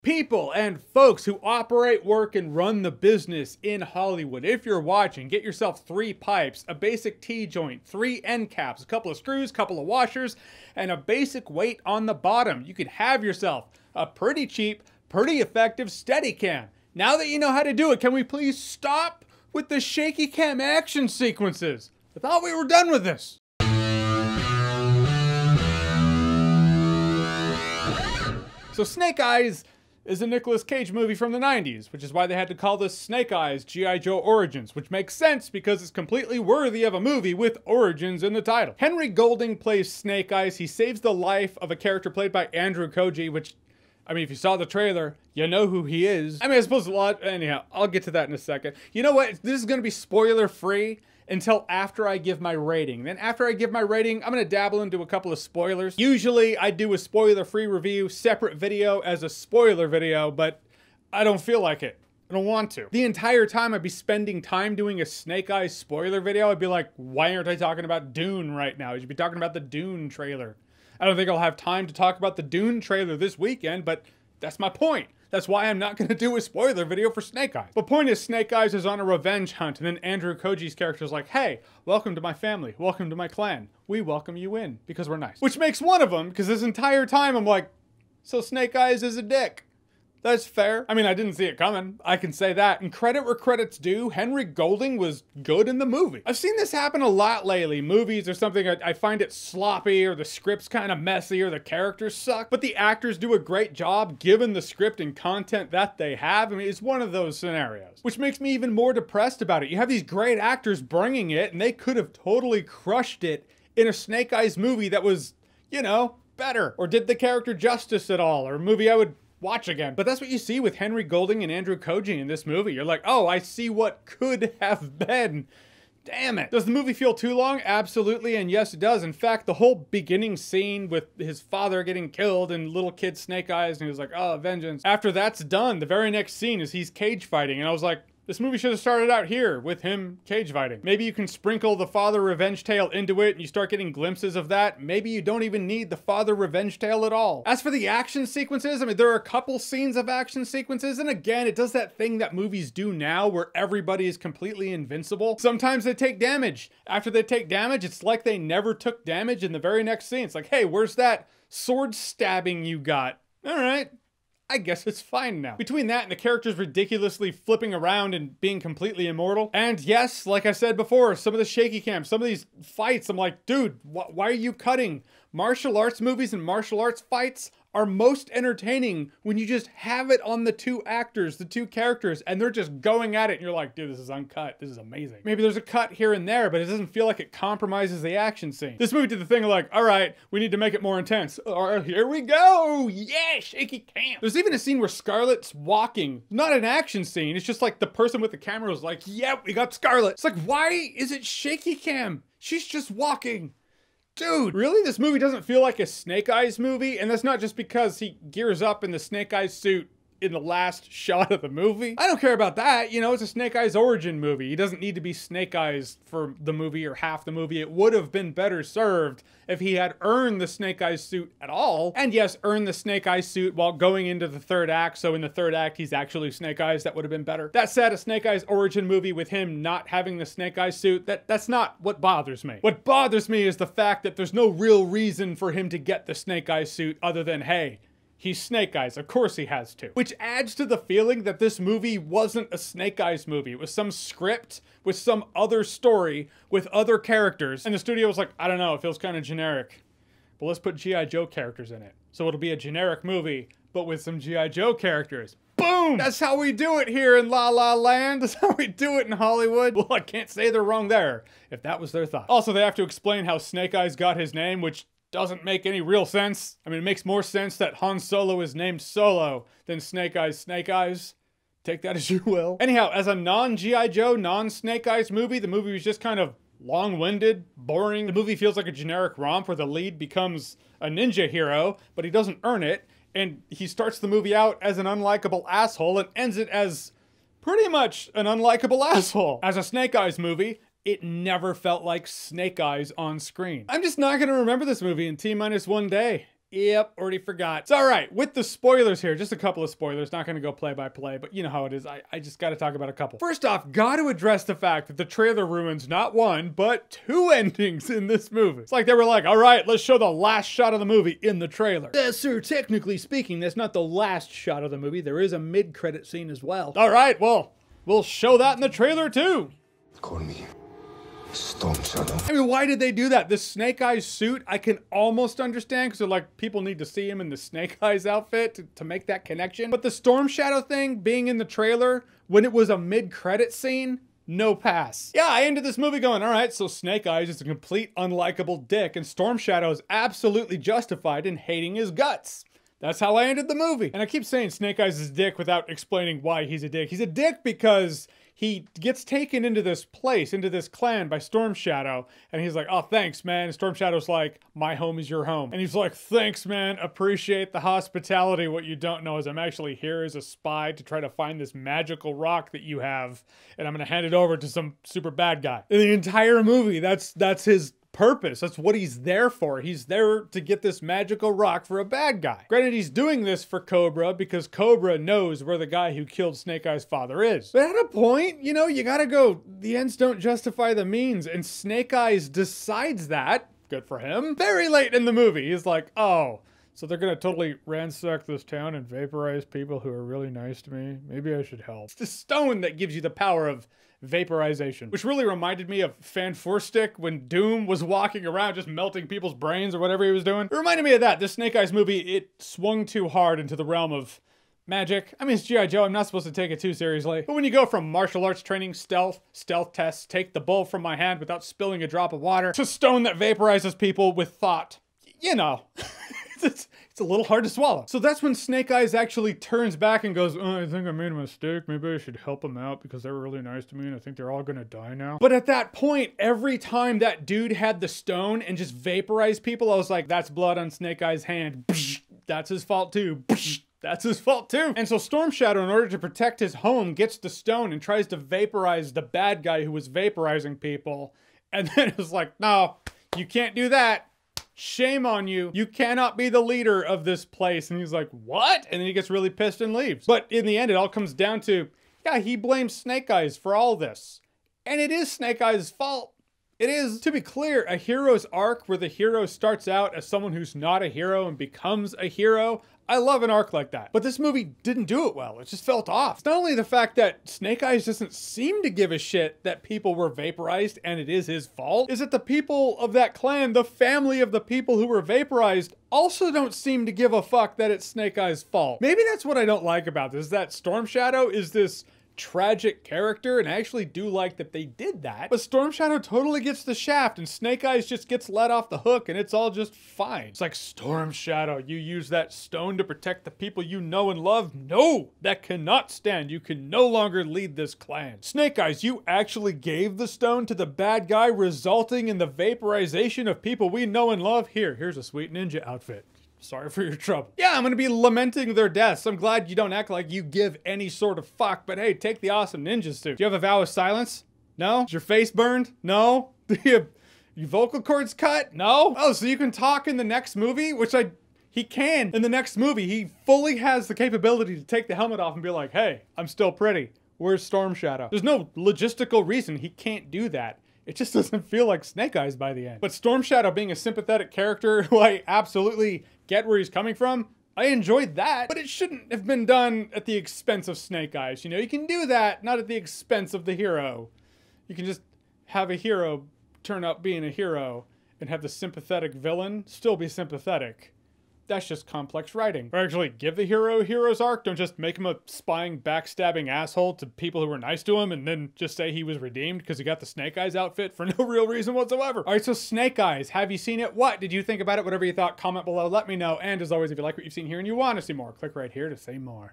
People and folks who operate, work, and run the business in Hollywood. If you're watching, get yourself 3 pipes, a basic T-joint, 3 end caps, a couple of screws, couple of washers, and a basic weight on the bottom. You can have yourself a pretty cheap, pretty effective Steadicam. Now that you know how to do it, can we please stop with the shaky cam action sequences? I thought we were done with this. So Snake Eyes is a Nicolas Cage movie from the 90s, which is why they had to call this Snake Eyes G.I. Joe Origins, which makes sense because it's completely worthy of a movie with Origins in the title. Henry Golding plays Snake Eyes. He saves the life of a character played by Andrew Koji, which, I mean, if you saw the trailer, you know who he is. I mean, I suppose a lot, anyhow, I'll get to that in a second. You know what? This is going to be spoiler-free until after I give my rating. Then after I give my rating, I'm gonna dabble into a couple of spoilers. Usually I do a spoiler-free review, separate video as a spoiler video, but I don't feel like it. I don't want to. The entire time I'd be spending time doing a Snake Eyes spoiler video, I'd be like, why aren't I talking about Dune right now? I should be talking about the Dune trailer. I don't think I'll have time to talk about the Dune trailer this weekend, but that's my point. That's why I'm not gonna do a spoiler video for Snake Eyes. The point is, Snake Eyes is on a revenge hunt, and then Andrew Koji's character is like, hey, welcome to my family, welcome to my clan. We welcome you in, because we're nice. Which makes one of them, because this entire time I'm like, so Snake Eyes is a dick. That's fair. I mean, I didn't see it coming. I can say that. And credit where credit's due, Henry Golding was good in the movie. I've seen this happen a lot lately. Movies or something, I find it sloppy, or the script's kind of messy, or the characters suck. But the actors do a great job given the script and content that they have. I mean, it's one of those scenarios. Which makes me even more depressed about it. You have these great actors bringing it, and they could have totally crushed it in a Snake Eyes movie that was, you know, better. Or did the character justice at all. Or a movie I would watch again. But that's what you see with Henry Golding and Andrew Koji in this movie. You're like, oh, I see what could have been. Damn it. Does the movie feel too long? Absolutely, and yes, it does. In fact, the whole beginning scene with his father getting killed and little kid Snake Eyes, and he was like, oh, vengeance. After that's done, the very next scene is he's cage fighting, and I was like, this movie should have started out here with him cage fighting. Maybe you can sprinkle the father revenge tale into it and you start getting glimpses of that. Maybe you don't even need the father revenge tale at all. As for the action sequences, I mean, there are a couple scenes of action sequences, and again, it does that thing that movies do now where everybody is completely invincible. Sometimes they take damage. After they take damage, it's like they never took damage in the very next scene. It's like, hey, where's that sword stabbing you got? All right. I guess it's fine now. Between that and the characters ridiculously flipping around and being completely immortal. And yes, like I said before, some of the shaky cam, some of these fights, I'm like, dude, why are you cutting? Martial arts movies and martial arts fights are most entertaining when you just have it on the 2 actors, the 2 characters, and they're just going at it, and you're like, dude, this is uncut. This is amazing. Maybe there's a cut here and there, but it doesn't feel like it compromises the action scene. This movie did the thing of like, all right, we need to make it more intense. All right, here we go. Yeah, shaky cam. There's even a scene where Scarlett's walking. Not an action scene. It's just like the person with the camera was like, yep, we got Scarlett. It's like, why is it shaky cam? She's just walking. Dude, really? This movie doesn't feel like a Snake Eyes movie? And that's not just because he gears up in the Snake Eyes suit in the last shot of the movie. I don't care about that. You know, it's a Snake Eyes origin movie. He doesn't need to be Snake Eyes for the movie or half the movie. It would have been better served if he had earned the Snake Eyes suit at all. And yes, earned the Snake Eyes suit while going into the 3rd act. So in the 3rd act, he's actually Snake Eyes. That would have been better. That said, a Snake Eyes origin movie with him not having the Snake Eyes suit, that's not what bothers me. What bothers me is the fact that there's no real reason for him to get the Snake Eyes suit other than, hey, he's Snake Eyes, of course he has to. Which adds to the feeling that this movie wasn't a Snake Eyes movie. It was some script with some other story with other characters. And the studio was like, I don't know, it feels kind of generic. But let's put G.I. Joe characters in it. So it'll be a generic movie, but with some G.I. Joe characters. Boom! That's how we do it here in La La Land. That's how we do it in Hollywood. Well, I can't say they're wrong there, if that was their thought. Also, they have to explain how Snake Eyes got his name, which doesn't make any real sense. I mean, it makes more sense that Han Solo is named Solo than Snake Eyes. Take that as you will. Anyhow, as a non-G.I. Joe, non-Snake Eyes movie, the movie was just kind of long-winded, boring. The movie feels like a generic romp where the lead becomes a ninja hero, but he doesn't earn it, and he starts the movie out as an unlikable asshole and ends it as pretty much an unlikable asshole. As a Snake Eyes movie, it never felt like Snake Eyes on screen. I'm just not gonna remember this movie in T-1 day. Yep, already forgot. It's all right. With the spoilers here, just a couple of spoilers. Not going to go play by play, but you know how it is. I just got to talk about a couple. First off, got to address the fact that the trailer ruins not one, but two endings in this movie. It's like they were like, all right, let's show the last shot of the movie in the trailer. Yes, sir, technically speaking, that's not the last shot of the movie. There is a mid-credit scene as well. All right, well, we'll show that in the trailer too. Call me Storm Shadow. I mean, why did they do that? This Snake Eyes suit, I can almost understand because they're like, people need to see him in the Snake Eyes outfit to make that connection. But the Storm Shadow thing being in the trailer when it was a mid-credit scene, no pass. Yeah, I ended this movie going, all right, so Snake Eyes is a complete unlikable dick and Storm Shadow is absolutely justified in hating his guts. That's how I ended the movie. And I keep saying Snake Eyes is a dick without explaining why he's a dick. He's a dick because he gets taken into this place, into this clan by Storm Shadow, and he's like, oh, thanks, man. And Storm Shadow's like, my home is your home. And he's like, thanks, man. Appreciate the hospitality. What you don't know is I'm actually here as a spy to try to find this magical rock that you have, and I'm gonna hand it over to some super bad guy. In the entire movie, that's his purpose. That's what he's there for. He's there to get this magical rock for a bad guy. Granted, he's doing this for Cobra because Cobra knows where the guy who killed Snake Eyes' father is. But at a point, you know, you gotta go, the ends don't justify the means, and Snake Eyes decides that, good for him, very late in the movie. He's like, oh, so they're gonna totally ransack this town and vaporize people who are really nice to me? Maybe I should help. It's the stone that gives you the power of vaporization, which really reminded me of Fan Four Stick when Doom was walking around just melting people's brains or whatever he was doing. It reminded me of that. This Snake Eyes movie, it swung too hard into the realm of magic. I mean, it's G.I. Joe, I'm not supposed to take it too seriously. But when you go from martial arts training, stealth tests, take the bull from my hand without spilling a drop of water, to stone that vaporizes people with thought, you know, it's a little hard to swallow. So that's when Snake Eyes actually turns back and goes, oh, I think I made a mistake. Maybe I should help them out because they were really nice to me and I think they're all gonna die now. But at that point, every time that dude had the stone and just vaporized people, I was like, that's blood on Snake Eyes' hand. That's his fault too. That's his fault too. And so Storm Shadow, in order to protect his home, gets the stone and tries to vaporize the bad guy who was vaporizing people. And then it was like, no, you can't do that. Shame on you. You cannot be the leader of this place. And he's like, what? And then he gets really pissed and leaves. But in the end, it all comes down to, yeah, he blames Snake Eyes for all this. And it is Snake Eyes' fault. It is, to be clear, a hero's arc where the hero starts out as someone who's not a hero and becomes a hero. I love an arc like that. But this movie didn't do it well. It just felt off. It's not only the fact that Snake Eyes doesn't seem to give a shit that people were vaporized and it is his fault, is that the people of that clan, the family of the people who were vaporized, also don't seem to give a fuck that it's Snake Eyes' fault. Maybe that's what I don't like about this, is that Storm Shadow is this tragic character, and I actually do like that they did that. But Storm Shadow totally gets the shaft and Snake Eyes just gets let off the hook and it's all just fine. It's like, Storm Shadow, you use that stone to protect the people you know and love? No, that cannot stand. You can no longer lead this clan. Snake Eyes, you actually gave the stone to the bad guy, resulting in the vaporization of people we know and love? Here's a sweet ninja outfit. Sorry for your trouble. Yeah, I'm gonna be lamenting their deaths. I'm glad you don't act like you give any sort of fuck, but hey, take the awesome ninja suit. Do you have a vow of silence? No? Is your face burned? No? Do you your vocal cords cut? No? Oh, so you can talk in the next movie? He can in the next movie. He fully has the capability to take the helmet off and be like, hey, I'm still pretty. Where's Storm Shadow? There's no logistical reason he can't do that. It just doesn't feel like Snake Eyes by the end. But Storm Shadow being a sympathetic character who I absolutely get where he's coming from, I enjoyed that, but it shouldn't have been done at the expense of Snake Eyes. You know, you can do that, not at the expense of the hero. You can just have a hero turn out being a hero and have the sympathetic villain still be sympathetic. That's just complex writing. Or actually give the hero a hero's arc. Don't just make him a spying, backstabbing asshole to people who were nice to him and then just say he was redeemed because he got the Snake Eyes outfit for no real reason whatsoever. All right, so Snake Eyes, have you seen it? What did you think about it? Whatever you thought, comment below, let me know. And as always, if you like what you've seen here and you want to see more, click right here to say more.